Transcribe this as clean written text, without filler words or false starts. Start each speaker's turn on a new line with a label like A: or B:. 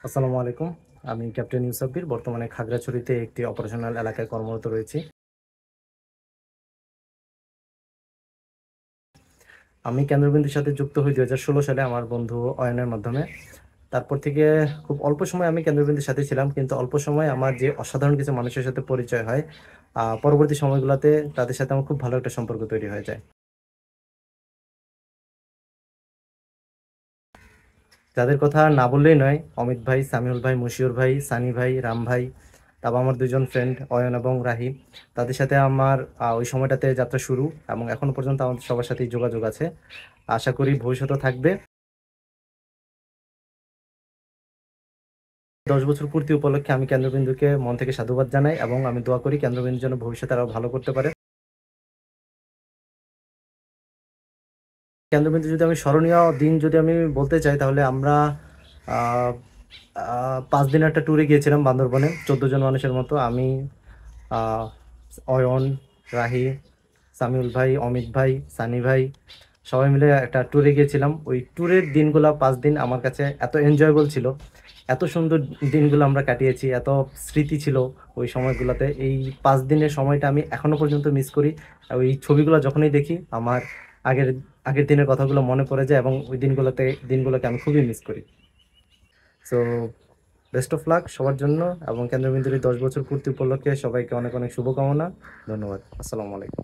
A: আসসালামু আলাইকুম। আমি ক্যাপ্টেন ইউসাফির বর্তমানে খাগড়াছড়িতে একটি অপারেশনাল এলাকায় কর্মরত রয়েছি। আমি কেন্দ্রবিন্দুর সাথে যুক্ত হই ২০১৬ সালে আমার বন্ধু অয়নের মাধ্যমে। তারপর থেকে খুব অল্প সময় আমি কেন্দ্রবিন্দুর সাথে ছিলাম। কিন্তু অল্প সময়ে আমার যে অসাধারণ কিছু মানুষের সাথে পরিচয় হয়, পরবর্তী সময়গুলাতে তাদের সাথে আমার খুব ভালো একটা সম্পর্ক তৈরি হয়ে যায়। যাদের কথা না বললেই নয়, অমিত ভাই, সামিউল ভাই, মশিউর ভাই, সানি ভাই, রাম ভাই, তারপর আমার ২ জন ফ্রেন্ড অয়ন এবং রাহি। তাদের সাথে আমার ওই সময়টাতে যাত্রা শুরু এবং এখনো পর্যন্ত আমাদের সবার সাথেই যোগাযোগ আছে। আশা করি ভবিষ্যতেও থাকবে। ১০ বছর পূর্তি উপলক্ষে আমি কেন্দ্রবিন্দুকে মন থেকে সাধুবাদ জানাই এবং আমি দোয়া করি কেন্দ্রবিন্দু যেন ভবিষ্যতে আরো ভালো করতে পারে। কেন্দ্রবিন্দু যদি আমি স্মরণীয় দিন যদি আমি বলতে চাই তাহলে আমরা আ আ ৫ দিনের একটা ট্যুরে গিয়েছিলাম বান্দরবনে ১৪ জন মানুষের মতো। আমি, আ অয়ন, রাহি, সামিউল ভাই, অমিত ভাই, সানি ভাই সবাই মিলে একটা ট্যুরে গিয়েছিলাম। ওই ট্যুরের দিনগুলা ৫ দিন আমার কাছে এত এনজয়েবল ছিল। এত সুন্দর দিনগুলো আমরা কাটিয়েছি, এত স্মৃতি ছিল ওই সময়গুলাতে। এই ৫ দিনের সময়টা আমি এখনো পর্যন্ত মিস করি। ওই ছবিগুলা যখনই দেখি আমার আগের আগের দিনের কথাগুলো মনে পড়ে যায় এবং ওই দিনগুলোকে আমি খুবই মিস করি। সো বেস্ট অফ লাক সবার জন্য এবং কেন্দ্রবিন্দুর এই ১০ বছর পূর্তি উপলক্ষে সবাইকে অনেক, অনেক শুভকামনা। ধন্যবাদ। আসসালামু আলাইকুম।